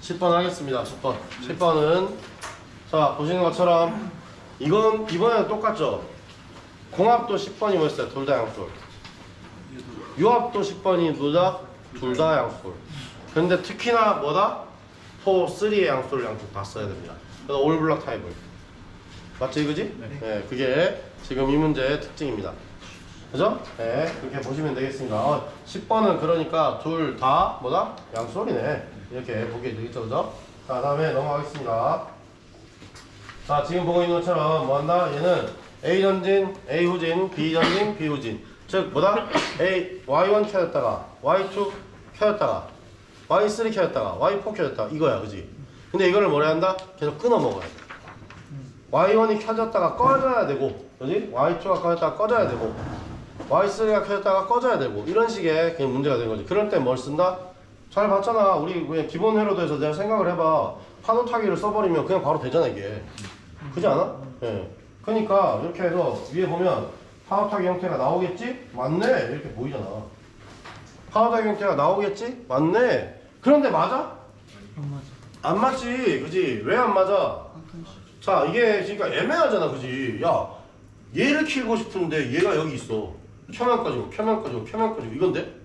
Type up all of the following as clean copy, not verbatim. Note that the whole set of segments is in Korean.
10번 하겠습니다. 10번. 10번은 자 보시는 것처럼 이건 이번에는 똑같죠. 공합도 10번이 뭐였어요? 둘 다 양솔. 유합도 10번이 둘 다 양솔. 근데 특히나 뭐다? 4, 3의 양솔 양쪽 다 써야 됩니다. 그래서 올블럭 타입을. 맞지 그지? 네. 그게 지금 이 문제의 특징입니다. 그죠? 네, 그렇게 보시면 되겠습니다. 10번은 그러니까 둘 다 뭐다? 양솔이네. 이렇게 보게 되겠죠, 그죠? 자, 다음에 넘어가겠습니다. 자, 지금 보고 있는 것처럼 뭐 한다? 얘는 A 전진, A 후진, B 전진, B 후진. 즉, 뭐다? Y1 켜졌다가, Y2 켜졌다가, Y3 켜졌다가, Y4 켜졌다가, 이거야, 그지? 근데 이거를 뭐라 한다? 계속 끊어 먹어야 돼. Y1이 켜졌다가 꺼져야 되고, 그지? Y2가 꺼졌다가 꺼져야 되고, Y3가 켜졌다가 꺼져야 되고, 이런 식의 그냥 문제가 되는 거지. 그럴 때 뭘 쓴다? 잘 봤잖아. 우리 그냥 기본 회로도에서 내가 생각을 해봐. 파도 타기를 써버리면 그냥 바로 되잖아, 이게. 그지 않아? 예. 네. 그러니까 이렇게 해서 위에 보면 파도 타기 형태가 나오겠지? 맞네. 이렇게 보이잖아. 파도 타기 형태가 나오겠지? 맞네. 그런데 맞아? 안 맞지. 그지? 왜 안 맞아? 자, 이게 그러니까 애매하잖아. 그지? 야, 얘를 키우고 싶은데 얘가 여기 있어. 켜면 꺼지고 켜면 꺼지고 켜면 꺼지고 이건데?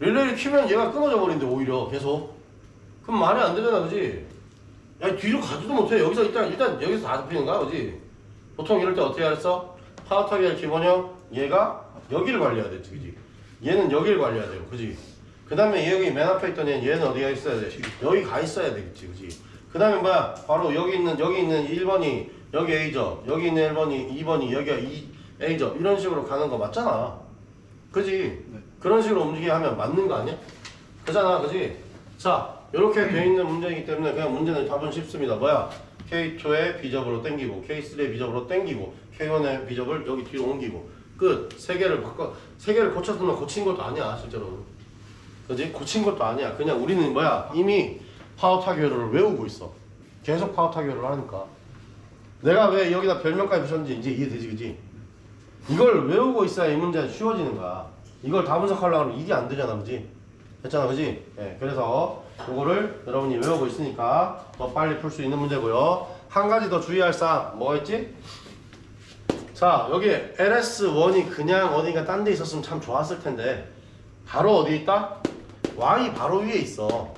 릴레이를 키면 얘가 끊어져 버린대 오히려 계속. 그럼 말이 안 되잖아, 그지? 야, 뒤로 가지도 못해. 여기서 일단 여기서 다 잡히는 거야, 그지? 보통 이럴 때 어떻게 하랬어? 파워 타기의 기본형 얘가 여기를 관리해야 되지, 그지? 얘는 여기를 관리해야 돼요, 그지? 그 다음에 여기 맨 앞에 있던 얘는 어디가 있어야 돼? 여기 가 있어야 되겠지, 그지? 그 다음에 뭐야? 바로 여기 있는 1번이 여기 A접, 여기 있는 1번이 2번이 여기가 A접 이런 식으로 가는 거 맞잖아, 그지? 네. 그런 식으로 움직이게 하면 맞는 거 아니야? 그잖아, 그지? 자, 이렇게 돼 있는 문제이기 때문에 그냥 문제는 답은 쉽습니다. 뭐야? K2의 B접으로 당기고 K3의 B접으로 당기고 K1의 B접을 여기 뒤로 옮기고 끝. 세 개를 고쳤으면 고친 것도 아니야, 실제로. 그지? 고친 것도 아니야. 그냥 우리는 뭐야? 이미 파워 타결을 외우고 있어. 계속 파워 타결을 하니까. 내가 왜 여기다 별명까지 붙였는지 이제 이해되지, 그지? 이걸 외우고 있어야 이 문제는 쉬워지는 거야. 이걸 다 분석하려고 하면 일이 안 되잖아, 그지? 됐잖아, 그지? 네, 그래서 요거를 여러분이 외우고 있으니까 더 빨리 풀 수 있는 문제고요. 한 가지 더 주의할 사항 뭐가 있지? 자, 여기 LS1이 그냥 어딘가 딴 데 있었으면 참 좋았을 텐데 바로 어디 있다? Y 바로 위에 있어.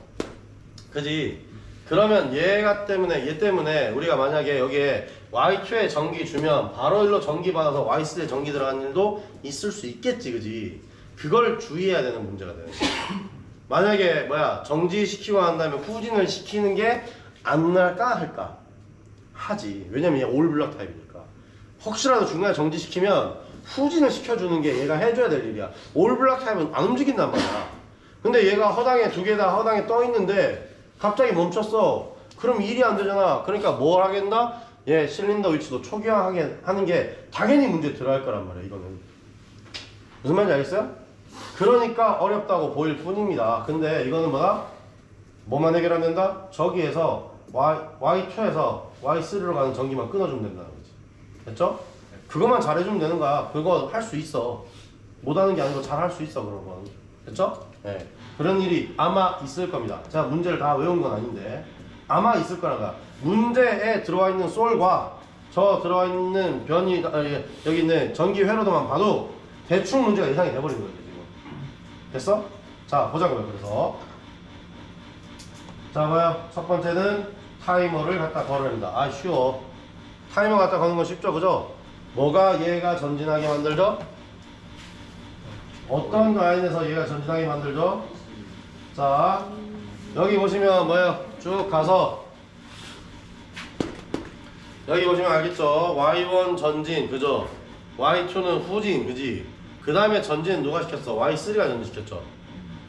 그지? 그러면 얘 때문에 우리가 만약에 여기에 Y2에 전기 주면 바로 일로 전기 받아서 Y3에 전기 들어가는 일도 있을 수 있겠지, 그지? 그걸 주의해야 되는 문제가 되는 거야. 만약에 뭐야 정지시키고 난 다음에 후진을 시키는 게 안 날까 할까? 하지. 왜냐면 얘 올블럭 타입이니까. 혹시라도 중간에 정지시키면 후진을 시켜주는 게 얘가 해줘야 될 일이야. 올블럭 타입은 안 움직인단 말이야. 근데 얘가 허당에 두 개 다 허당에 떠 있는데 갑자기 멈췄어. 그럼 일이 안 되잖아. 그러니까 뭘 하겠나? 얘 실린더 위치도 초기화하게 하는 게 당연히 문제 들어갈 거란 말이야, 이거는. 무슨 말인지 알겠어요? 그러니까 어렵다고 보일 뿐입니다. 근데 이거는 뭐다? 뭐만 해결하면 된다? 저기에서 Y2에서 Y3로 가는 전기만 끊어주면 된다는 거지. 됐죠? 그것만 잘해주면 되는 거야. 그거 할 수 있어. 못하는 게 아니고 잘 할 수 있어, 그런 건. 됐죠? 네. 그런 일이 아마 있을 겁니다. 제가 문제를 다 외운 건 아닌데 아마 있을 거라가. 문제에 들어와 있는 솔과 저 들어와 있는 여기 있는 전기 회로도만 봐도 대충 문제가 예상이 돼버린 거예요, 지금. 됐어? 자, 보자고요. 그래서 자, 뭐야? 첫 번째는 타이머를 갖다 걸어야 된다. 아, 쉬워. 타이머 갖다 거는 건 쉽죠, 그죠? 뭐가 얘가 전진하게 만들죠? 어떤 라인에서 얘가 전진하게 만들죠? 자, 여기 보시면 뭐예요? 쭉 가서 여기 보시면 알겠죠? Y1 전진, 그죠? Y2는 후진, 그지? 그 다음에 전진 누가 시켰어? Y3가 전진시켰죠?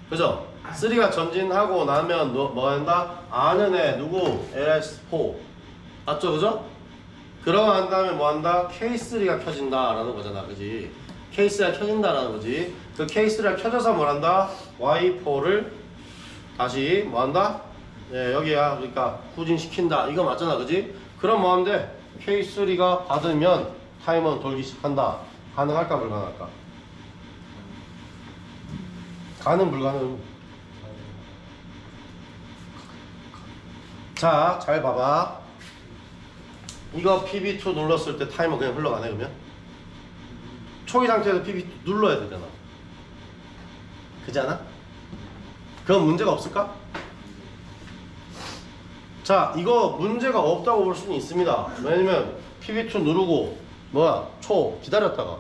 그죠? 3가 전진하고 나면 뭐 한다? 아는 애 누구? LS4 맞죠? 그죠? 그러고 난 다음에 뭐 한다? K3가 켜진다 라는 거잖아, 그지? K3가 켜진다 라는 거지. 그 K3가 켜져서 뭐 한다? Y4를 다시 뭐 한다? 예, 여기야. 그러니까 후진시킨다 이거 맞잖아, 그지? 그럼 뭐 하면 돼? K3가 받으면 타이머는 돌기 시작한다. 가능할까 불가능할까? 가능 불가능? 자, 잘 봐봐. 이거 PB2 눌렀을 때 타이머 그냥 흘러가네 그러면? 초기 상태에서 PB2 눌러야 되잖아. 그지 않아? 그건 문제가 없을까? 자, 이거 문제가 없다고 볼 수는 있습니다. 왜냐면 PB2 누르고 초 기다렸다가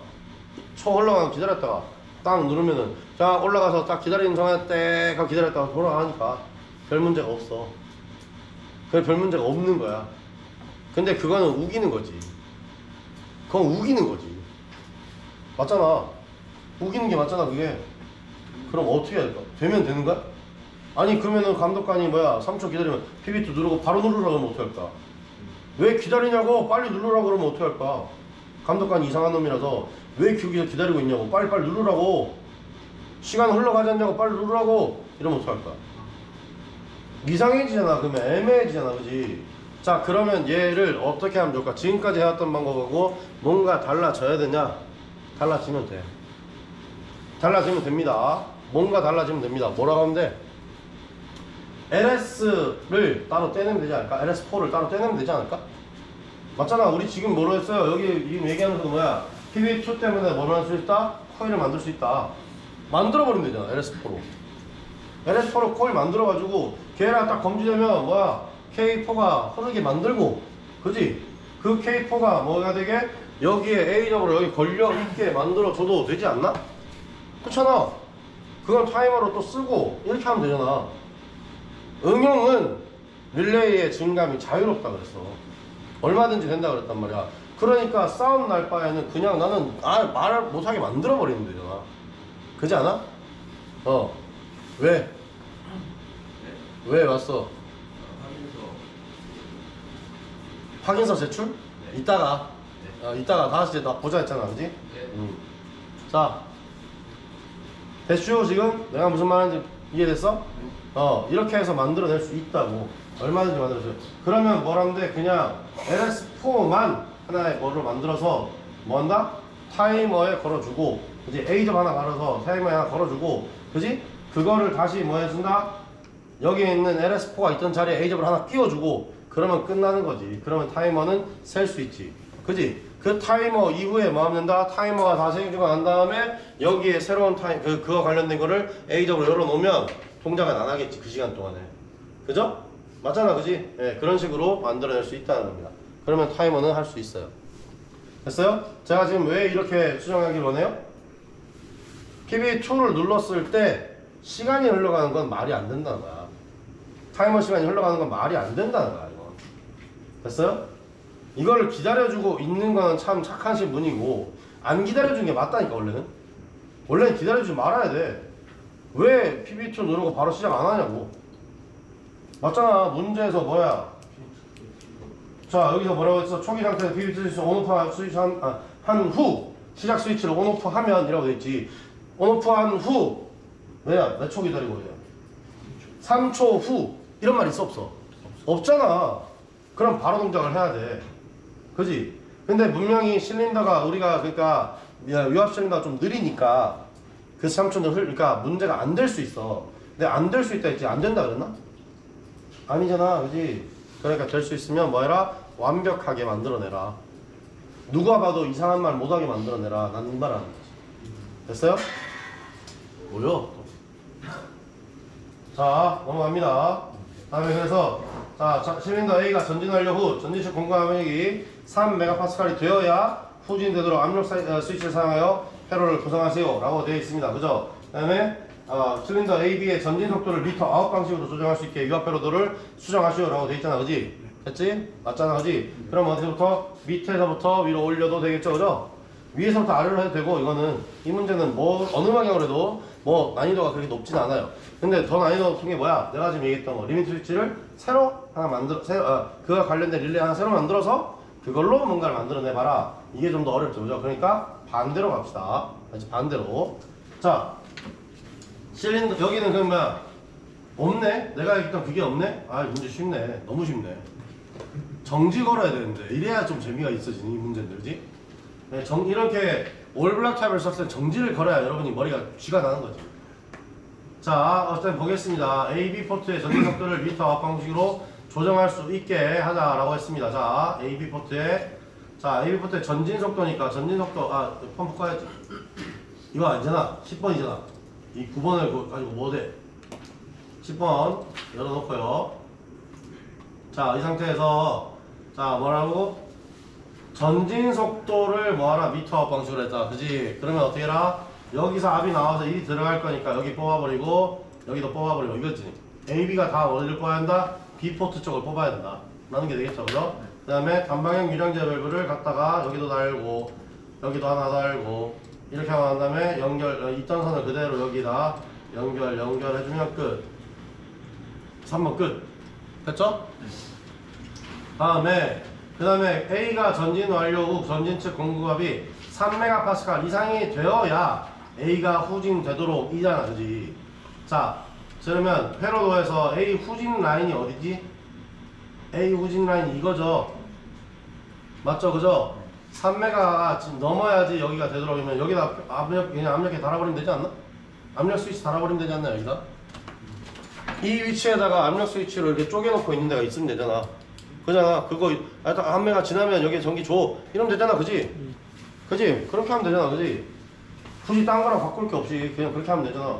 초 흘러가면 기다렸다가 딱 누르면은 자 올라가서 딱 기다리는 동안 땡 기다렸다가 돌아가니까 별 문제가 없어. 그래 별 문제가 없는 거야. 근데 그거는 우기는 거지. 그건 우기는 거지. 맞잖아. 우기는 게 맞잖아 그게. 그럼 어떻게 할까? 되면 되는 거야? 아니 그러면은 감독관이 3초 기다리면 PB2 누르고 바로 누르라고 그러면 어떻게 할까? 왜 기다리냐고 빨리 누르라고 그러면 어떻게 할까? 감독관이 이상한 놈이라서 왜 여기서 기다리고 있냐고 빨리빨리 누르라고 시간 흘러가지 않냐고 빨리 누르라고 이러면 어떡할 거야? 이상해지잖아. 그러면 애매해지잖아. 그지? 자 그러면 얘를 어떻게 하면 좋을까? 지금까지 해왔던 방법하고 뭔가 달라져야 되냐? 달라지면 돼. 달라지면 됩니다. 뭔가 달라지면 됩니다. 뭐라고 하면 돼? LS를 따로 떼내면 되지 않을까? LS4를 따로 떼내면 되지 않을까? 맞잖아. 우리 지금 뭐로 했어요? 여기 지금 얘기하면서 PB2 때문에 뭐를 할 수 있다? 코일을 만들 수 있다. 만들어버리면 되잖아. LS4로. LS4로 코일 만들어가지고 걔랑 딱 검지되면 K4가 흐르게 만들고 그지? 그 K4가 뭐가 되게 여기에 A적으로 여기 걸려있게 만들어줘도 되지 않나? 그렇잖아. 그건 타이머로 또 쓰고 이렇게 하면 되잖아. 응용은 릴레이의 증감이 자유롭다 그랬어. 얼마든지 된다 그랬단 말이야. 그러니까 싸움 날 바에는 그냥 나는 말을 못하게 만들어 버리면 되잖아. 그지 않아? 왜? 왜 왔어? 확인서 제출? 네. 이따가 이따가 다시 나 보자 했잖아 그지? 네. 자 됐슈 지금? 내가 무슨 말하는지 이해됐어? 이렇게 해서 만들어낼 수 있다고. 얼마든지 만들어줘요. 그러면 뭐라면 돼? 그냥 LS4만 하나의 뭐를 만들어서 뭐 한다? 타이머에 걸어주고 그지? A점 하나 걸어서 타이머에 하나 걸어주고 그지? 그거를 다시 뭐 해준다? 여기에 있는 LS4가 있던 자리에 A점을 하나 끼워주고 그러면 끝나는 거지. 그러면 타이머는 셀 수 있지. 그지? 그 타이머 이후에 뭐 하면 된다? 타이머가 다 생기고 난 다음에 여기에 새로운 그거 관련된 거를 A점으로 열어놓으면 동작은 안 하겠지. 그 시간 동안에. 그죠? 맞잖아. 그지? 예, 그런 식으로 만들어낼 수 있다는 겁니다. 그러면 타이머는 할 수 있어요. 됐어요? 제가 지금 왜 이렇게 수정하길 원해요? PB2를 눌렀을 때 시간이 흘러가는 건 말이 안 된다는 거야. 타이머 시간이 흘러가는 건 말이 안 된다는 거야. 이거. 됐어요? 이거를 기다려주고 있는 거는 참 착하신 분이고 안 기다려주는 게 맞다니까. 원래는 기다려주지 말아야 돼. 왜 PB2 누르고 바로 시작 안 하냐고. 맞잖아. 문제에서 자 여기서 뭐라고 했어? 초기 상태에서 PB2 스위치 온오프 스위치 한 후 시작 스위치를 온오프 하면 이라고 돼있지. 온오프 한 후 몇 초 기다리고 해요? 3초 후 이런 말 있어 없어? 없잖아. 그럼 바로 동작을 해야 돼. 그지? 근데 분명히 실린더가 우리가 그러니까 유압 실린더가 좀 느리니까 그 3초는 그러니까 문제가 안 될 수 있어. 근데 안 될 수 있다 했지. 안 된다 그랬나? 아니잖아. 그지? 그러니까 될 수 있으면 뭐 해라? 완벽하게 만들어내라. 누가 봐도 이상한 말 못하게 만들어내라. 난 이 말하는 거지. 됐어요? 뭐요? 자 넘어갑니다. 다음에 그래서 자 실린더 A가 전진 완료 후 전진식 공간 압력이 3MPa이 되어야 후진되도록 압력 스위치를 사용하여 회로를 구성하세요 라고 되어 있습니다. 그죠? 그 다음에 실린더 AB의 전진 속도를 미터 아웃 방식으로 조정할 수 있게 유압 회로도를 수정하시오 라고 되어 있잖아. 그지? 됐지? 맞잖아. 그지? 그럼 어디서부터? 밑에서부터 위로 올려도 되겠죠. 그죠? 위에서부터 아래로 해도 되고 이거는 이 문제는 뭐 어느 방향으로 해도 뭐 난이도가 그렇게 높진 않아요. 근데 더 난이도 높은 게 뭐야? 내가 지금 얘기했던 거 리미트 스위치를 새로 하나 그와 관련된 릴레이 하나 새로 만들어서 그걸로 뭔가를 만들어내봐라. 이게 좀 더 어렵죠. 그죠? 그러니까 반대로 갑시다. 다시 반대로. 자 실린더 여기는 그럼 뭐야? 없네? 내가 얘기했던 그게 없네? 아 문제 쉽네. 너무 쉽네. 정지 걸어야 되는데 이래야 좀 재미가 있어지는 이 문제들지. 네, 이렇게 올블락 타입을 썼을 때 정지를 걸어야 여러분이 머리가 쥐가 나는 거지. 자 어쨌든 보겠습니다. AB 포트의 전진 속도를 미터 아웃 방식으로 조정할 수 있게 하자라고 했습니다. 자, AB 포트에 전진 속도니까 전진 속도 펌프 꺼야지. 이거 아니잖아. 10번이잖아. 이 9번을 가지고 뭐 돼? 10번 열어놓고요. 자, 이 상태에서 자 뭐라고? 전진 속도를 뭐하라? 미터 방식으로 했다. 그지? 그러면 어떻게 해라? 여기서 압이 나와서 1이 들어갈 거니까 여기 뽑아버리고 여기도 뽑아버리고 이거지. AB가 다 어디를 뽑아야 한다? B포트 쪽을 뽑아야 된다 라는 게 되겠죠. 그죠? 그 다음에 단방향 유량제 밸브를 갖다가 여기도 달고 여기도 하나 달고 이렇게 하고 난 다음에 있던 선을 그대로 여기다 연결해주면 끝. 3번 끝. 됐죠? 그 다음에 A가 전진 완료 후 전진 측 공급압이 3MPa 이상이 되어야 A가 후진되도록 이잖아. 그지? 자, 그러면 회로도에서 A 후진 라인이 어디지? A 후진 라인이 이거죠. 맞죠? 그죠? 3메가가 지금 넘어야지 여기가 되도록이면 여기다 그냥 압력계 달아버리면 되지 않나? 압력 스위치 달아버리면 되지 않나 여기다? 이 위치에다가 압력 스위치를 이렇게 쪼개놓고 있는 데가 있으면 되잖아. 그잖아. 그거 한 메가 지나면 여기에 전기 줘. 이러면 되잖아. 그지? 그지? 그렇게 하면 되잖아. 그지? 굳이 딴 거랑 바꿀 게 없이 그냥 그렇게 하면 되잖아.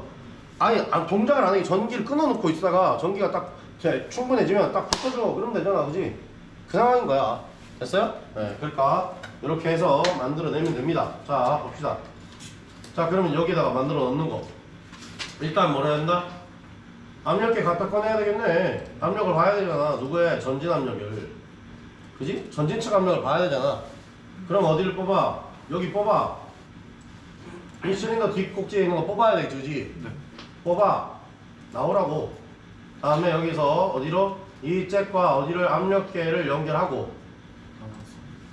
아니 동작을 안 해. 전기를 끊어놓고 있다가 전기가 딱 충분해지면 딱 바꿔줘. 그러면 되잖아. 그지? 그 상황인 거야. 됐어요? 네. 그러니까 이렇게 해서 만들어내면 됩니다. 자, 봅시다. 자, 그러면 여기다가 만들어 넣는 거. 일단 뭐라 해야 된다? 압력계 갖다 꺼내야 되겠네. 압력을 봐야 되잖아. 누구의? 전진 압력을. 그지? 전진 측 압력을 봐야 되잖아. 그럼 어디를 뽑아? 여기 뽑아. 이 실린더 뒷꼭지에 있는 거 뽑아야 되겠지. 그지? 네. 뽑아. 나오라고. 다음에 여기서 어디로? 이 잭과 어디를 압력계를 연결하고.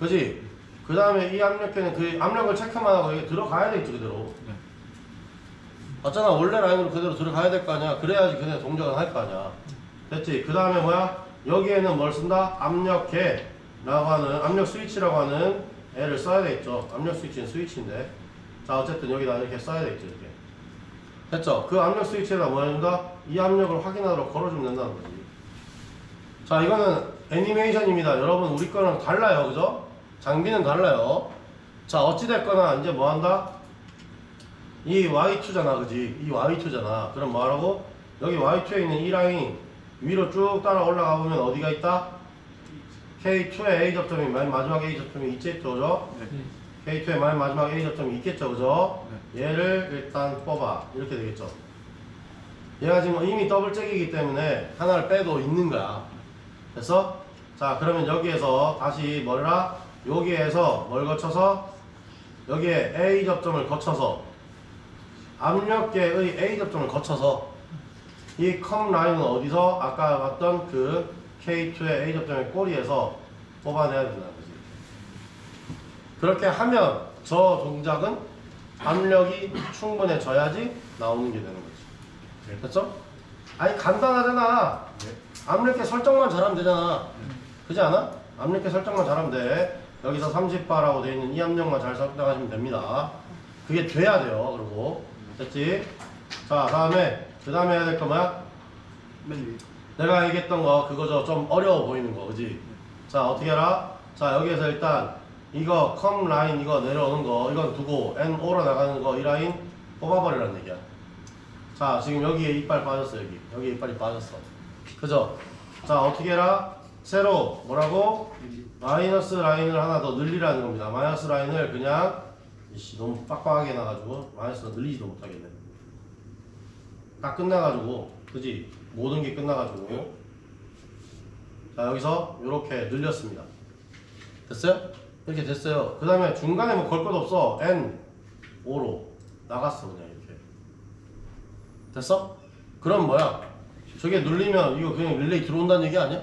그지? 그 다음에 이 압력계는 그 압력을 체크만 하고 여기 들어가야 되겠지. 그대로. 네. 맞잖아. 원래 라인으로 그대로 들어가야 될 거 아니야. 그래야지 그대로 동작을 할 거 아니야. 됐지? 그 다음에 뭐야? 여기에는 뭘 쓴다? 압력계라고 하는, 압력 스위치라고 하는 애를 써야 되겠죠. 압력 스위치는 스위치인데. 자, 어쨌든 여기다 이렇게 써야 되겠죠. 이렇게. 됐죠? 그 압력 스위치에다 뭐 해준다? 이 압력을 확인하도록 걸어주면 된다는 거지. 자, 이거는 애니메이션입니다. 여러분, 우리 거랑 달라요. 그죠? 장비는 달라요. 자, 어찌됐거나 이제 뭐 한다? 이 Y2잖아. 그지? 이 Y2잖아. 그럼 뭐 하라고? 여기 Y2에 있는 이 라인 위로 쭉 따라 올라가 보면 어디가 있다? K2의 A 접점이 맨 마지막 A 접점이 있겠죠. 그죠? 네. K2의 맨 마지막 A 접점이 있겠죠. 그죠? 네. 얘를 일단 뽑아. 이렇게 되겠죠. 얘가 지금 이미 더블 잭이기 때문에 하나를 빼도 있는 거야. 됐어? 자, 그러면 여기에서 다시 뭐라? 여기에서 뭘 거쳐서? 여기에 A 접점을 거쳐서 압력계의 A 접점을 거쳐서 이 컴 라인은 어디서? 아까 봤던 그 K2의 A 접점의 꼬리에서 뽑아내야 된다는 거지. 그렇게 하면 저 동작은 압력이 충분해져야지 나오는 게 되는 거지. 됐죠? 아니 간단하잖아. 압력계 설정만 잘하면 되잖아. 그렇지 않아? 압력계 설정만 잘하면 돼. 여기서 30바라고 되어 있는 이 압력만 잘 설정하시면 됩니다. 그게 돼야 돼요. 그리고 됐지? 자, 그 다음에 해야 될 거 뭐야? 맨 위에. 내가 얘기했던 거 그거죠. 좀 어려워 보이는 거. 그지? 자, 어떻게 해라? 자, 여기에서 일단 이거 컴 라인 이거 내려오는 거 이건 두고 NO로 나가는 거 이 라인 뽑아버리라는 얘기야. 자, 지금 여기에 이빨 빠졌어. 여기에 이빨이 빠졌어. 그죠? 자, 어떻게 해라? 새로 뭐라고? 마이너스 라인을 하나 더 늘리라는 겁니다. 마이너스 라인을 그냥 이씨 너무 빡빡하게 해놔가지고 마이너스가 늘리지도 못하겠네. 딱 끝나가지고 그지? 모든 게 끝나가지고 자, 여기서 이렇게 늘렸습니다. 됐어요? 이렇게 됐어요. 그 다음에 중간에 뭐 걸 것도 없어. N5로 나갔어. 그냥 이렇게 됐어? 그럼 뭐야? 저게 눌리면 이거 그냥 릴레이 들어온다는 얘기 아니야?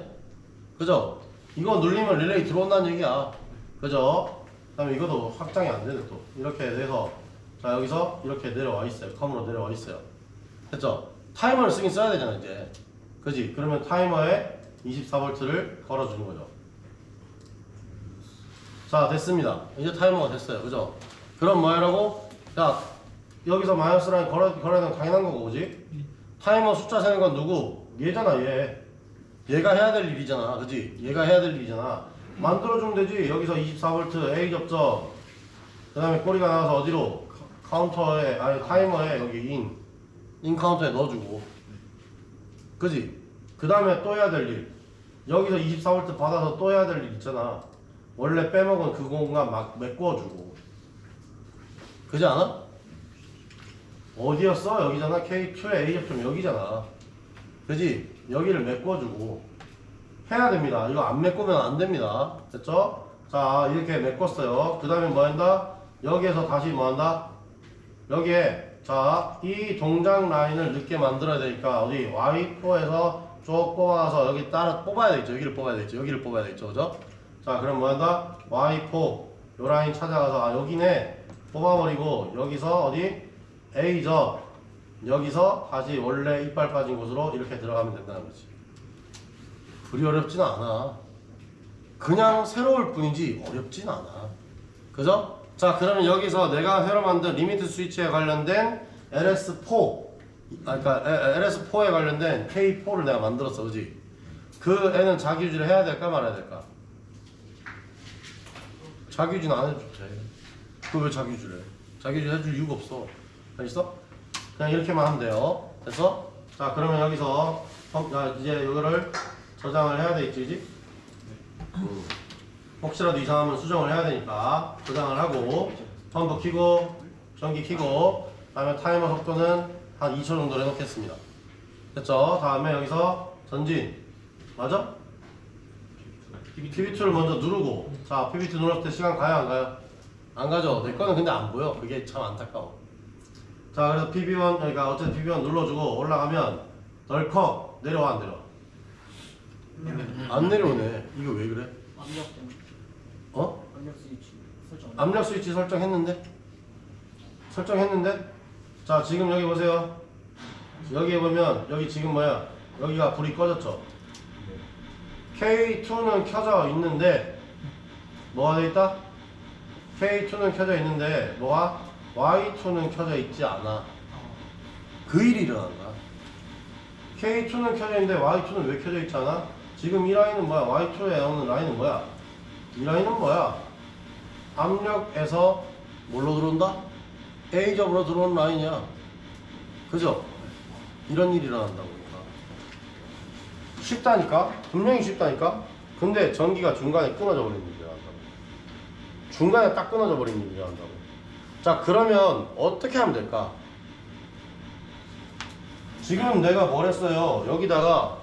그죠? 이거 눌리면 릴레이 들어온다는 얘기야. 그죠? 그 다음에 이것도 확장이 안 되네 또. 이렇게 돼서 자, 여기서 이렇게 내려와 있어요. 컴으로 내려와 있어요. 됐죠? 타이머를 쓰긴 써야 되잖아 이제. 그지? 그러면 타이머에 24V를 걸어주는 거죠. 자, 됐습니다. 이제 타이머가 됐어요. 그죠? 그럼 뭐 하라고? 자, 여기서 마이너스 라인 걸어야 되는 건 당연한 거고, 그지? 타이머 숫자 세는 건 누구? 얘잖아, 얘. 얘가 해야 될 일이잖아. 그지? 얘가 해야 될 일이잖아. 만들어주면 되지. 여기서 24V A 접점. 그 다음에 꼬리가 나와서 어디로? 카운터에, 아니 타이머에 여기 인 카운터에 넣어주고. 그지? 그 다음에 또 해야 될 일. 여기서 24V 받아서 또 해야 될 일 있잖아. 원래 빼먹은 그 공간 막 메꿔주고. 그지 않아? 어디였어? 여기잖아. K2의 A 접점 여기잖아. 그지? 여기를 메꿔주고 해야 됩니다. 이거 안 메꾸면 안 됩니다. 됐죠? 자, 이렇게 메꿨어요. 그 다음에 뭐 한다? 여기에서 다시 뭐 한다? 여기에, 자, 이 동작 라인을 늦게 만들어야 되니까, 어디? Y4에서 쭉 뽑아서 여기 따라 뽑아야 되겠죠. 여기를 뽑아야 되겠죠. 여기를 뽑아야 되겠죠. 그죠? 자, 그럼 뭐 한다? Y4. 요 라인 찾아가서, 아, 여기네. 뽑아버리고, 여기서 어디? A죠. 여기서 다시 원래 이빨 빠진 곳으로 이렇게 들어가면 된다는 거지. 그리 어렵진 않아. 그냥 새로울 뿐이지 어렵진 않아. 그죠? 자, 그러면 여기서 내가 새로 만든 리미트 스위치에 관련된 LS4, 그러니까 LS4에 관련된 K4를 내가 만들었어. 그지? 그 애는 자기유지를 해야 될까 말아야 될까? 자기유지는 안 해도 돼. 그거 왜 자기유지를 해? 자기유지 해줄 이유가 없어. 알겠어? 그냥 이렇게만 하면 돼요. 됐어? 자, 그러면 여기서 이제 이거를 저장을 해야 되겠지, 그지? 혹시라도 이상하면 수정을 해야 되니까 저장을 하고 펌프 켜고 전기 켜고 다음에 타이머 속도는 한 2초 정도로 해놓겠습니다. 됐죠? 다음에 여기서 전진 맞아? PB2를 먼저 누르고 자, PB2 눌렀을 때 시간 가요 안 가요? 안 가죠? 내 거는 근데 안 보여. 그게 참 안타까워. 자, 그래서 PB1, 그러니까 어쨌든 PB1 눌러주고 올라가면 덜컥 내려와 안 내려와? 안 내려오네. 이거 왜 그래? 압력 때문에. 어? 압력 스위치 설정. 압력 스위치 설정했는데? 설정했는데? 자, 지금 여기 보세요. 여기에 보면 여기 지금 뭐야? 여기가 불이 꺼졌죠? K2는 켜져 있는데 뭐가 돼 있다? K2는 켜져 있는데 뭐가? Y2는 켜져 있지 않아. 그 일이 일어난다. K2는 켜져 있는데 Y2는 왜 켜져 있지 않아? 지금 이 라인은 뭐야? Y2에 나오는 라인은 뭐야? 이 라인은 뭐야? 압력에서 뭘로 들어온다? A접으로 들어오는 라인이야. 그죠? 이런 일이 일어난다고. 쉽다니까? 분명히 쉽다니까? 근데 전기가 중간에 끊어져 버리는 일이 일어난다고. 중간에 딱 끊어져 버리는 일이 일어난다고. 자, 그러면 어떻게 하면 될까? 지금 내가 뭘 했어요? 여기다가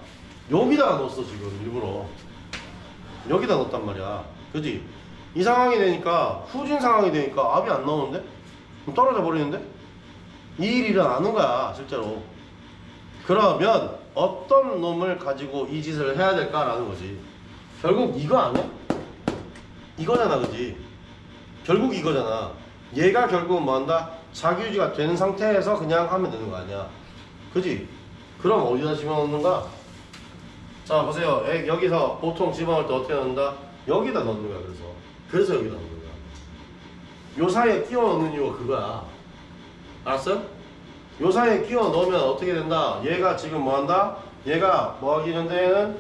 넣었어. 지금 일부러 여기다 넣었단 말이야. 그지? 이 상황이 되니까 후진 상황이 되니까 압이 안 나오는데? 그럼 떨어져 버리는데? 이 일이 일어나는 거야 실제로. 그러면 어떤 놈을 가지고 이 짓을 해야 될까라는 거지. 결국 이거 아니야? 이거잖아. 그지? 결국 이거잖아. 얘가 결국은 뭐한다? 자기유지가 된 상태에서 그냥 하면 되는 거 아니야. 그지? 그럼 어디다 집어넣는가? 자, 보세요. 여기서 보통 집어넣을 때 어떻게 넣는다? 여기다 넣는 거야. 그래서 여기다 넣는 거야. 요 사이에 끼워 넣는 이유가 그거야. 알았어요? 요 사이에 끼워 넣으면 어떻게 된다? 얘가 지금 뭐 한다? 얘가 뭐 하기 전에는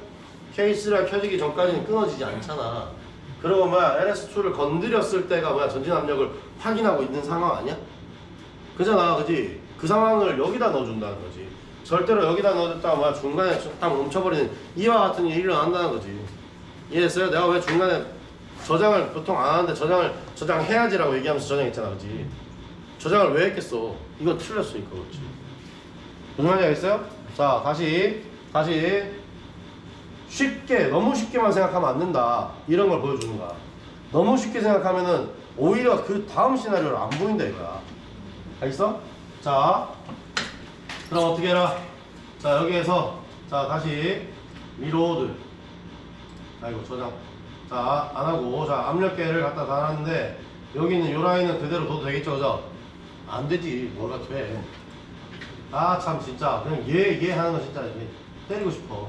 K3가 켜지기 전까지는 끊어지지 않잖아. 그리고 뭐야, LS2를 건드렸을 때가 뭐야, 전진 압력을 확인하고 있는 상황 아니야? 그잖아. 그지? 그 상황을 여기다 넣어준다는 거지. 절대로 여기다 넣어줬다가 뭐야, 중간에 딱 멈춰버리는 이와 같은 일이 일어난다는 거지. 이해했어요? 내가 왜 중간에 저장을 보통 안 하는데 저장해야지라고 얘기하면서 저장했잖아. 그지? 저장을 왜 했겠어? 이거 틀렸으니까 그렇지. 무슨 말인지 알겠어요? 자, 다시 쉽게, 너무 쉽게만 생각하면 안 된다. 이런 걸 보여주는 거야. 너무 쉽게 생각하면은 오히려 그 다음 시나리오를 안 보인다 이거야. 알겠어? 자, 그럼 어떻게 해라? 자, 여기에서 자, 다시 리로드. 아이고, 저장. 자, 안 하고, 자, 압력계를 갖다 달았는데 여기 있는 요 라인은 그대로 둬도 되겠죠, 그죠? 안 되지. 뭐가 돼? 아, 참 진짜 그냥 얘 하는 거 진짜 때리고 싶어.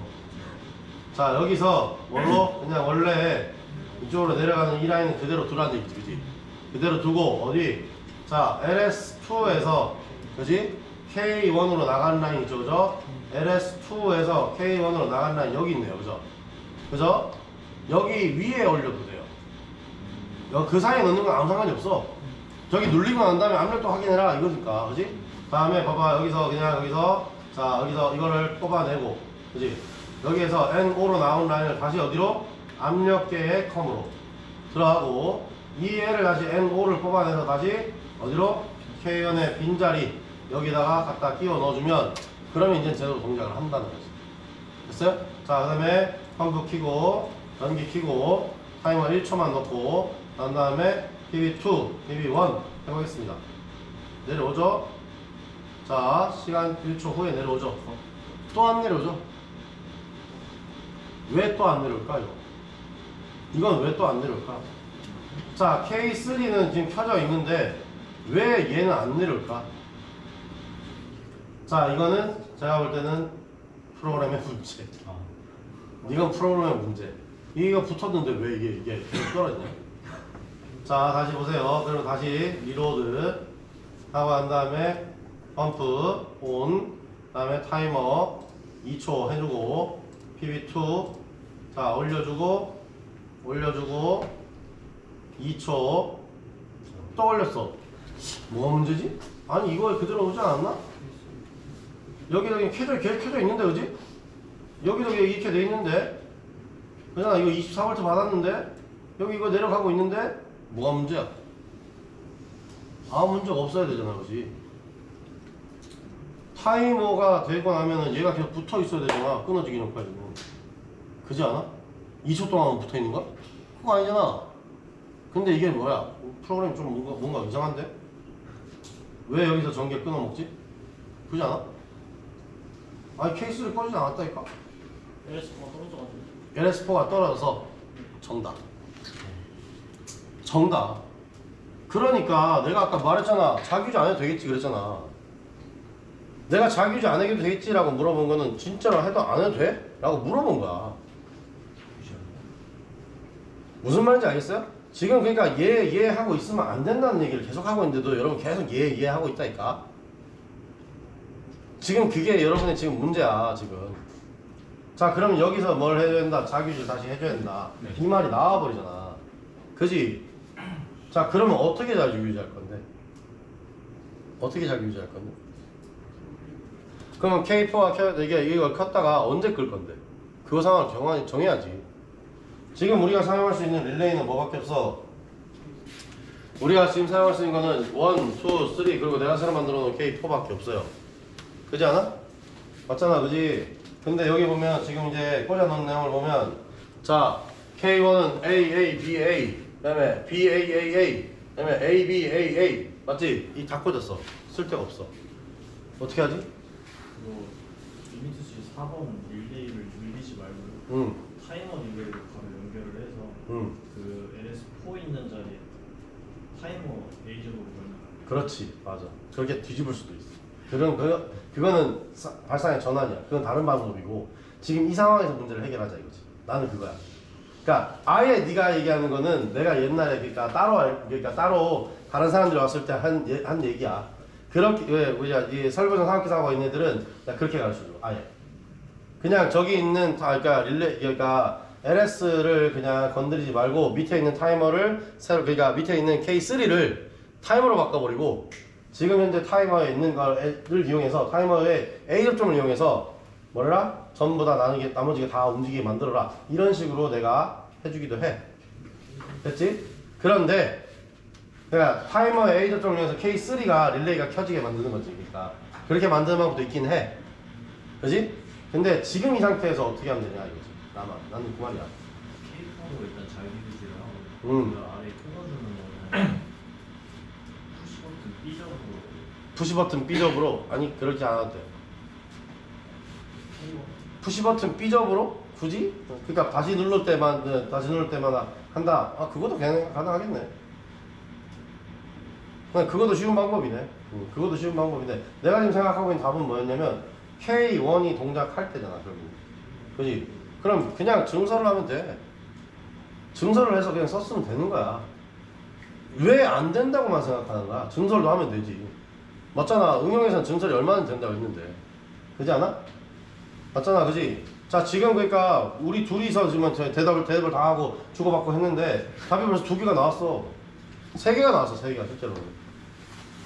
자, 여기서 뭘로? 그냥 원래 이쪽으로 내려가는 이 라인은 그대로 두라는 얘기지, 그지? 그대로 두고 어디? 자, LS2에서 그지? K1으로 나가는 라인 있죠, 그죠? LS2에서 K1으로 나간 라인 여기 있네요. 그죠? 그죠? 여기 위에 올려도 돼요. 그 사이에 넣는 건 아무 상관이 없어. 저기 눌리고 난 다음에 압력도 확인해라 이거니까. 그지? 다음에 봐봐. 여기서 그냥 여기서 자 여기서 이거를 뽑아내고 그지? 여기에서 NO로 나온 라인을 다시 어디로? 압력계의 컴으로 들어가고 이 애를 다시 NO를 뽑아내서 다시 어디로? K1의 빈자리 여기다가 갖다 끼워 넣어주면 그러면 이제 제대로 동작을 한다는 거지. 됐어요? 자, 그 다음에 펌프 키고 전기 키고 타이머 1초만 넣고 난 다음에 PB2, PB1 해보겠습니다. 내려오죠? 자, 시간 1초 후에 내려오죠? 또 안 내려오죠? 왜 또 안 내려올까 이거? 이건 왜 또 안 내려올까? 자, K3는 지금 켜져 있는데 왜 얘는 안 내려올까? 자, 이거는 제가 볼 때는 프로그램의 문제. 이건 프로그램의 문제. 이거 붙었는데 왜 이게 계속 떨어지냐? 자, 다시 보세요. 그럼 다시 리로드 하고 한 다음에 펌프 온, 다음에 타이머 2초 해주고 PB2 자 올려주고 2초 또 올렸어. 뭐가 문제지? 아니 이거 그대로 오지 않았나? 여기도 켜져 있는데 그지? 여기도 이렇게 돼 있는데 그잖아. 이거 24V 받았는데 여기 이거 내려가고 있는데 뭐가 문제야? 아무 문제가 없어야 되잖아 그지? 타이머가 되고 나면은 얘가 계속 붙어 있어야 되잖아. 끊어지기 전까지는. 그지 않아? 2초 동안 붙어 있는 거야? 그거 아니잖아. 근데 이게 뭐야? 프로그램이 좀 뭔가 이상한데? 왜 여기서 전기 끊어먹지? 그지 않아? 아니 케이스를 꺼지지 않았다니까? LS4가 떨어져가지고. LS4가 떨어져서 정답. 그러니까 내가 아까 말했잖아. 자기유지 안 해도 되겠지 그랬잖아. 내가 자기유지 안 해도 되겠지라고 물어본 거는 진짜로 해도 안 해도 돼? 라고 물어본 거야. 무슨 말인지 알겠어요? 지금 그러니까 얘 하고 있으면 안 된다는 얘기를 계속 하고 있는데도 여러분 계속 얘 하고 있다니까. 지금 그게 여러분의 지금 문제야 지금. 자 그러면 여기서 뭘 해줘야 된다? 자기유지 다시 해줘야 된다. 이 말이 나와버리잖아. 그지? 자 그러면 어떻게 자기유지할 건데? 어떻게 자기유지할 건데? 그러면 K4가 이걸 켰다가 언제 끌 건데? 그 상황을 정해야지. 지금 우리가 사용할 수 있는 릴레이는 뭐밖에 없어? 우리가 지금 사용할 수 있는 거는 1, 2, 3 그리고 내가 새로 만들어 놓은 K4밖에 없어요. 그지 않아? 맞잖아 그지? 근데 여기 보면 지금 이제 꽂아 놓은 내용을 보면 자 K1은 AA, BA 그 다음에 BAAA 그 다음에 ABAA 맞지? 이 다 꽂았어. 쓸데가 없어. 어떻게 하지? 그거 리미트 수 4번 릴레이를 늘리지 말고 응. 타이머 릴레이로 바로 연결을 해서 응. 그 LS4 있는 자리에 타이머 에이저로 걸면 그렇지 맞아. 그렇게 뒤집을 수도 있어. 그거는 발상의 전환이야. 그건 다른 방법이고 지금 이 상황에서 문제를 해결하자 이거지. 나는 그거야. 그러니까 아예 네가 얘기하는 거는 내가 옛날에 그러니까 따로 다른 사람들이 왔을 때 한 얘기야. 그렇게 왜 우리가 이 설거지 사업기사하고 있는 애들은 나 그렇게 가르쳐줘. 아예 그냥 저기 있는 그러니까 그러니까 LS를 그냥 건드리지 말고 밑에 있는 타이머를 새로 그러니까 밑에 있는 K3를 타이머로 바꿔버리고 지금 현재 타이머에 있는 거를 이용해서 타이머의 A 접점을 이용해서 뭐라? 전부 다 나머지가 다 움직이게 만들어라. 이런 식으로 내가 해주기도 해. 됐지? 그런데 그러니까 타이머의 A 접점을 이용해서 K3가 릴레이가 켜지게 만드는 거지. 그러니까 그렇게 만드는 방법도 있긴 해. 그지? 근데 지금 이 상태에서 어떻게 하면 되냐 이거지. 나는 그 말이야. K4로 일단 자기유지를 하고 그 아래 끊어주는 거는 푸시버튼 B적으로 푸시버튼 B접으로? 아니 그렇지 않아도 돼. 푸시버튼 B접으로? 굳이? 그러니까 다시 누를 때마다 한다. 아 그것도 가능하겠네. 그것도 쉬운 방법이네. 그것도 쉬운 방법인데 내가 지금 생각하고 있는 답은 뭐였냐면 K1이 동작할 때잖아 결국. 그지? 그럼 그냥 증설을 하면 돼. 증설을 해서 그냥 썼으면 되는 거야. 왜 안 된다고만 생각하는 거야? 증설도 하면 되지. 맞잖아. 응용에서는 증설이 얼마나 된다고 했는데. 그렇지 않아? 맞잖아, 그지? 자, 지금 그러니까 우리 둘이서 지금 대답을 다 하고 주고받고 했는데 답이 벌써 2개가 나왔어. 3개가 나왔어, 3개가 실제로.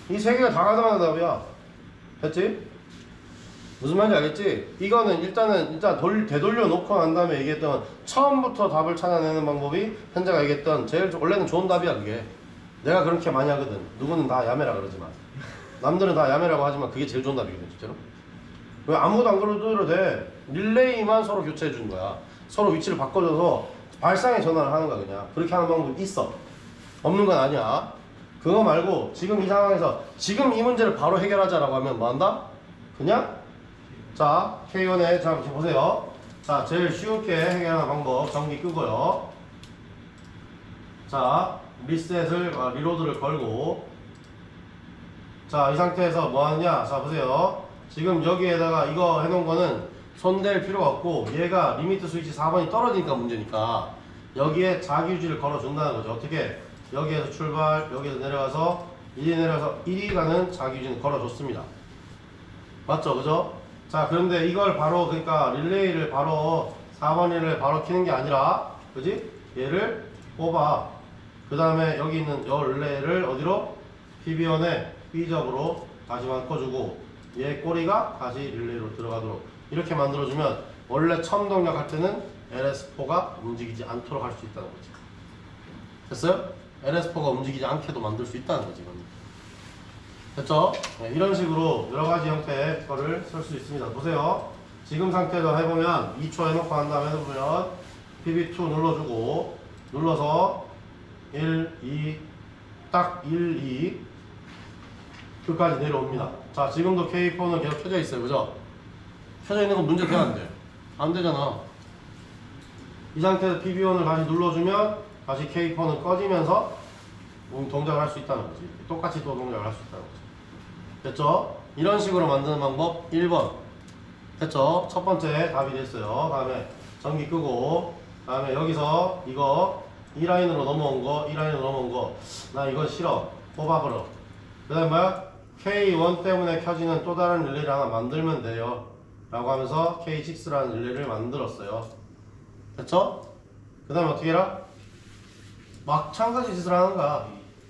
이 3개가 다 가능한 답이야. 됐지? 무슨 말인지 알겠지? 이거는 일단 되돌려 놓고 난 다음에 얘기했던 처음부터 답을 찾아내는 방법이 현재가 얘기했던 제일 원래는 좋은 답이야, 그게. 내가 그렇게 많이 하거든. 누구는 다 야매라 그러지만. 남들은 다 야매라고 하지만 그게 제일 좋은 답이거든, 실제로. 왜 아무도 안 그러도 돼. 릴레이만 서로 교체해 주는 거야. 서로 위치를 바꿔줘서 발상의 전환을 하는 거야, 그냥. 그렇게 하는 방법이 있어. 없는 건 아니야. 그거 말고 지금 이 상황에서 지금 이 문제를 바로 해결하자라고 하면 뭐 한다? 그냥 자, K1에 자, 이렇게 보세요. 자, 제일 쉽게 해결하는 방법 전기 끄고요. 자, 리로드를 걸고 자, 이 상태에서 뭐 하느냐? 자, 보세요. 지금 여기에다가 이거 해놓은 거는 손댈 필요가 없고 얘가 리미트 스위치 4번이 떨어지니까 문제니까 여기에 자기유지를 걸어준다는 거죠. 어떻게? 여기에서 출발, 여기에서 내려가서 1이 내려가서 1이 가는 자기유지는 걸어줬습니다. 맞죠? 그죠? 자, 그런데 이걸 바로 그러니까 릴레이를 바로 4번 릴레이를 바로 키는 게 아니라 그지? 얘를 뽑아. 그 다음에 여기 있는 요 릴레이를 어디로? PB1에 B적으로 다시 바꿔주고 얘 꼬리가 다시 릴레이로 들어가도록 이렇게 만들어주면 원래 처음 동력할 때는 LS4가 움직이지 않도록 할 수 있다는 거지. 됐어요? LS4가 움직이지 않게도 만들 수 있다는 거지. 이건. 됐죠? 네, 이런 식으로 여러가지 형태의 거를 쓸 수 있습니다. 보세요. 지금 상태에서 해보면 2초 해놓고 한 다음에 해보면 PB2 눌러주고 눌러서 1, 2, 딱 1, 2 끝까지 내려옵니다. 자, 지금도 K4는 계속 켜져 있어요. 그죠? 켜져 있는 건 문제 돼야 안 돼. 안 되잖아. 이 상태에서 PB1을 다시 눌러주면 다시 K4는 꺼지면서 동작을 할 수 있다는 거지. 똑같이 또 동작을 할 수 있다는 거지. 됐죠? 이런 식으로 만드는 방법 1번. 됐죠? 첫 번째 답이 됐어요. 다음에 전기 끄고 다음에 여기서 이거 이 라인으로 넘어온 거, 이 라인으로 넘어온 거 나 이거 싫어. 뽑아버려. 그 다음에 뭐야? K1 때문에 켜지는 또 다른 릴레이를 하나 만들면 돼요. 라고 하면서 K6라는 릴레이를 만들었어요. 됐죠? 그 다음에 어떻게 해라? 마찬가지 짓을 하는 거야.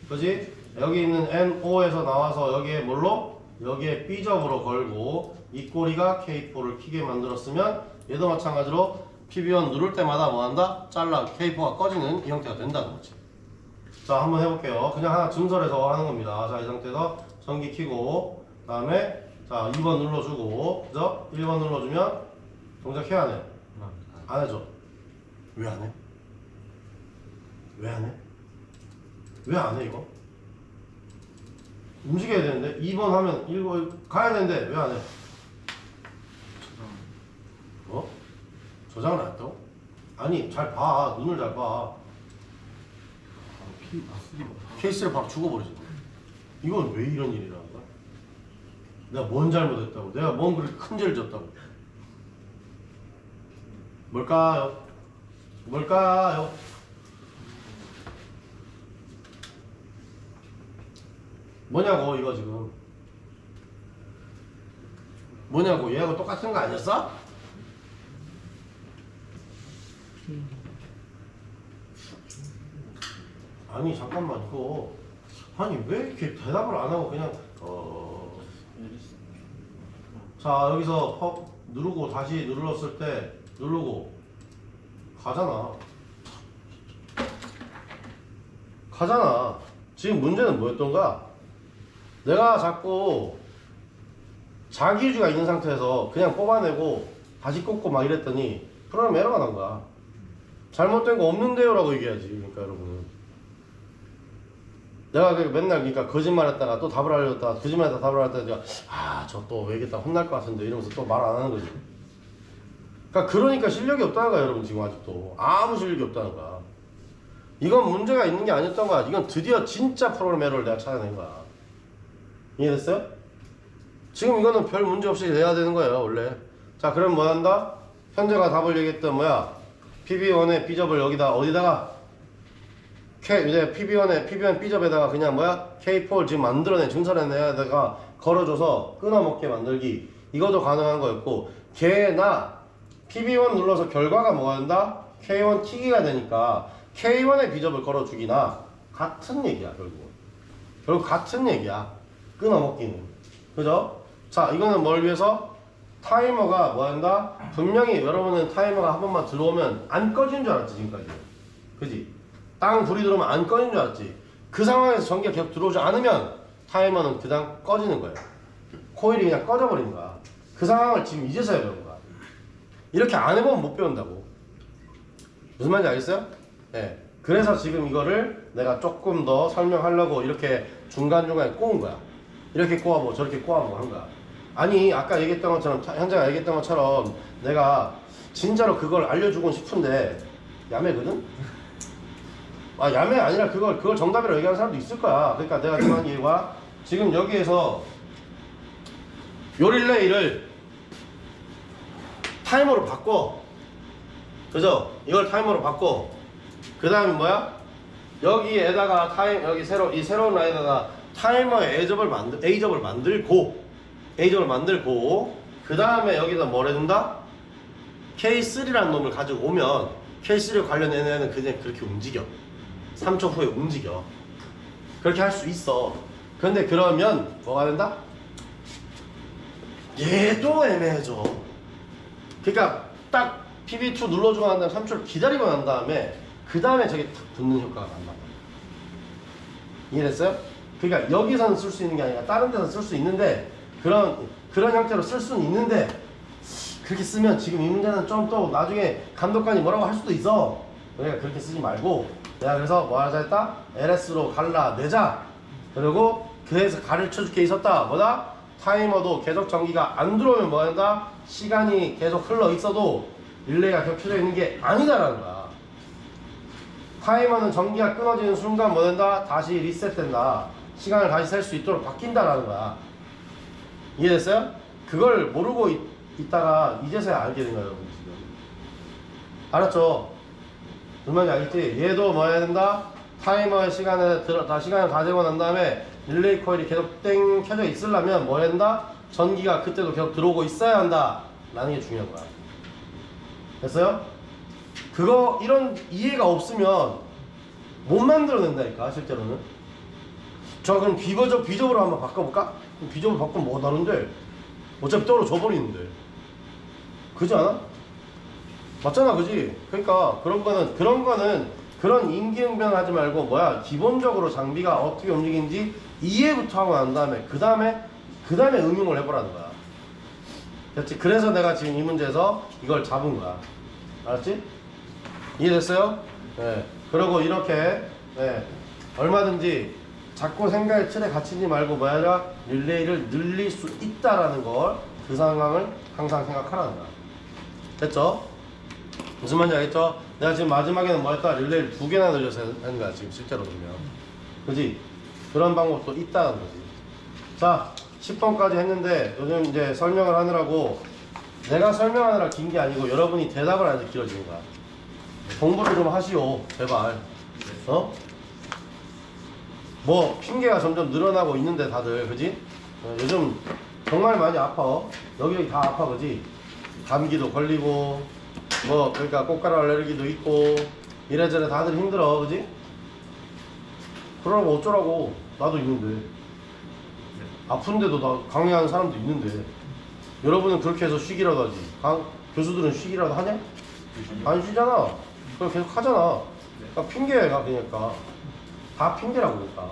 그지? 여기 있는 NO에서 나와서 여기에 뭘로? 여기에 B접으로 걸고 이 꼬리가 K4를 키게 만들었으면 얘도 마찬가지로 PB1 누를 때마다 뭐 한다? 잘라 K4가 꺼지는 이 형태가 된다는 거지. 자, 한번 해볼게요. 그냥 하나 증설해서 하는 겁니다. 자, 이 상태에서 전기 켜고 다음에 자 2번 눌러주고 그죠? 1번 눌러주면 동작해야 안 해? 안 해줘. 왜 안 해? 왜 안 해? 왜 안 해 이거? 움직여야 되는데 2번 하면 1번 가야 되는데 왜 안 해? 어? 저장을 안 했다고? 아니 잘 봐. 눈을 잘 봐. 케이스를 바로 죽어버리지. 이건 왜 이런 일이라는 거야? 내가 뭔 잘못했다고? 내가 뭔 그렇게 큰 죄를 졌다고? 뭘까요? 뭘까요? 뭐냐고 이거 지금 뭐냐고 얘하고 똑같은 거 아니었어? 아니 잠깐만 이거 아니 왜 이렇게 대답을 안 하고 그냥 자 여기서 퍽 누르고 다시 눌렀을 때 누르고 가잖아. 지금 문제는 뭐였던가? 내가 자꾸 자기유지가 있는 상태에서 그냥 뽑아내고 다시 꽂고 막 이랬더니 프로그램 에러가 난 거야. 잘못된 거 없는데요 라고 얘기해야지. 그러니까 여러분은 내가 맨날 그러니까 거짓말했다가 또 답을 하려다가 거짓말했다가 답을 하려다가 내가 저 또 왜 이랬다 혼날 것 같은데 이러면서 또 말 안 하는 거지. 그러니까 실력이 없다는 거야 여러분. 지금 아직도 아무 실력이 없다는 거야. 이건 문제가 있는 게 아니었던 거야. 이건 드디어 진짜 프로그램 에러를 내가 찾아낸 거야. 이해됐어요? 지금 이거는 별 문제 없이 내야 되는 거예요 원래. 자 그럼 뭐 한다? 현재가 답을 얘기했던 뭐야? PB1의 B접을 여기다 어디다가 이제 PB1 B접에다가 그냥 뭐야? K4를 지금 만들어낸 증설해내다가 걸어줘서 끊어먹게 만들기. 이것도 가능한 거였고 걔나 PB1 눌러서 결과가 뭐가 된다? K1 튀기가 되니까 K1의 비접을 걸어주기나 같은 얘기야 결국 같은 얘기야. 끊어먹기는. 그죠? 자, 이거는 뭘 위해서? 타이머가 뭐 한다? 분명히 여러분은 타이머가 한 번만 들어오면 안 꺼지는 줄 알았지 지금까지. 그지? 땅 불이 들어오면 안 꺼지는 줄 알았지. 그 상황에서 전기가 계속 들어오지 않으면 타이머는 그냥 꺼지는 거예요. 코일이 그냥 꺼져버리는 거야. 그 상황을 지금 이제서야 배운 거야. 이렇게 안 해보면 못 배운다고. 무슨 말인지 알겠어요? 네. 그래서 지금 이거를 내가 조금 더 설명하려고 이렇게 중간중간에 꼬은 거야. 이렇게 꼬아보고 저렇게 꼬아보고 한 거야. 아니 아까 얘기했던 것처럼 현재가 얘기했던 것처럼 내가 진짜로 그걸 알려주고 싶은데 야매거든? 아 야매 아니라 그걸 정답이라고 얘기하는 사람도 있을 거야. 그러니까 내가 지금 한 얘기가 지금 여기에서 요 릴레이를 타이머로 바꿔. 그죠? 이걸 타이머로 바꿔. 그 다음에 뭐야? 여기에다가 여기 이 새로운 라인에다가 타이머의 A접을 만들고 그 다음에 여기다 뭘 해준다? K3라는 놈을 가지고 오면 K3 관련된 애는 그냥 그렇게 움직여. 3초 후에 움직여. 그렇게 할 수 있어. 근데 그러면 뭐가 된다? 얘도 애매해져. 그러니까 딱 PB2 눌러주고 난 다음에 3초를 기다리고 난 다음에 그 다음에 저게 탁 붙는 효과가 난다. 이해됐어요? 그러니까 여기서는 쓸 수 있는 게 아니라 다른 데서 쓸 수 있는데 그런 형태로 쓸 수는 있는데 그렇게 쓰면 지금 이 문제는 좀 또 나중에 감독관이 뭐라고 할 수도 있어. 그러니까 그렇게 쓰지 말고 내가 그래서 뭐 하자 했다? LS로 갈라내자. 그리고 그래서 가르쳐 줄 게 있었다. 뭐다? 타이머도 계속 전기가 안 들어오면 뭐 한다? 시간이 계속 흘러 있어도 릴레이가 겹쳐져 있는 게 아니다라는 거야. 타이머는 전기가 끊어지는 순간 뭐 된다? 다시 리셋된다. 시간을 다시 셀 수 있도록 바뀐다라는 거야. 이해됐어요? 그걸 모르고 있다가 이제서야 알게 된 거예요, 여러분 지금. 알았죠? 무슨 말인지 알겠지? 얘도 뭐 해야 된다? 타이머의 시간을 다 재고 난 다음에 릴레이 코일이 계속 땡 켜져 있으려면 뭐 해야 된다? 전기가 그때도 계속 들어오고 있어야 한다 라는 게 중요한 거야. 됐어요? 이런 이해가 없으면 못 만들어낸다니까 실제로는. 저 그럼 비접으로 한번 바꿔볼까? 비접으로 바꾸면 뭐가 다른데? 어차피 떨어져 버리는데. 그지 않아? 맞잖아, 그지? 그러니까 그런 거는 그런 임기응변 하지 말고 기본적으로 장비가 어떻게 움직이는지 이해부터 하고 난 다음에 그 다음에 응용을 해보라는 거야. 됐지? 그래서 내가 지금 이 문제에서 이걸 잡은 거야. 알았지? 이해됐어요? 네. 그리고 이렇게 얼마든지 자꾸 생각의 틀에 갇히지 말고 릴레이를 늘릴 수 있다라는 걸, 그 상황을 항상 생각하라는 거야. 됐죠? 무슨 말인지 알겠죠? 내가 지금 마지막에는 뭐 했다? 릴레이를 2개나 늘려서 하는 거야 지금 실제로 보면. 그지? 그런 방법도 있다는 거지. 자, 10번까지 했는데 요즘 이제 설명을 하느라고 내가 설명하느라 긴 게 아니고 여러분이 대답을 하는데 길어지는 거야. 공부를 좀 하시오 제발. 어? 뭐 핑계가 점점 늘어나고 있는데 다들 그지? 요즘 정말 많이 아파. 여기 다 아파 그지? 감기도 걸리고 그러니까 꽃가루 알레르기도 있고 이래저래 다들 힘들어 그지? 그러라고 어쩌라고. 나도 있는데 아픈데도 나 강의하는 사람도 있는데 여러분은 그렇게 해서 쉬기라도 하지. 교수들은 쉬기라도 하냐? 안 쉬잖아. 그럼 계속 하잖아. 그러니까 핑계가 그러니까 다 핑계라고. 그러니까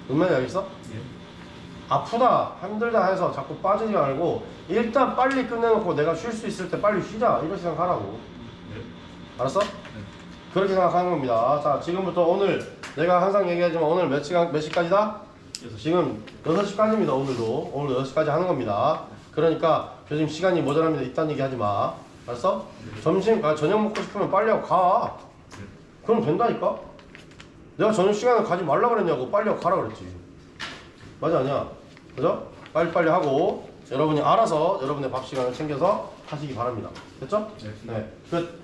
무슨 말인지 알겠어? 아프다 힘들다 해서 자꾸 빠지지 말고 일단 빨리 끝내놓고 내가 쉴 수 있을 때 빨리 쉬자 이렇게 생각하라고. 알았어? 그렇게 생각하는 겁니다. 자, 지금부터 오늘 내가 항상 얘기하지만 오늘 몇 시까지다? 지금 6시까지입니다. 오늘도 오늘 6시까지 하는 겁니다. 그러니까 교수님 시간이 모자랍니다 이딴 얘기 하지 마. 알았어? 저녁 먹고 싶으면 빨리 하고 가. 그럼 된다니까? 내가 저녁 시간에 가지 말라 그랬냐고. 빨리 하고 가라 그랬지. 맞아 아니야? 그죠? 빨리빨리 하고 여러분이 알아서 여러분의 밥 시간을 챙겨서 하시기 바랍니다. 됐죠? 네. 끝.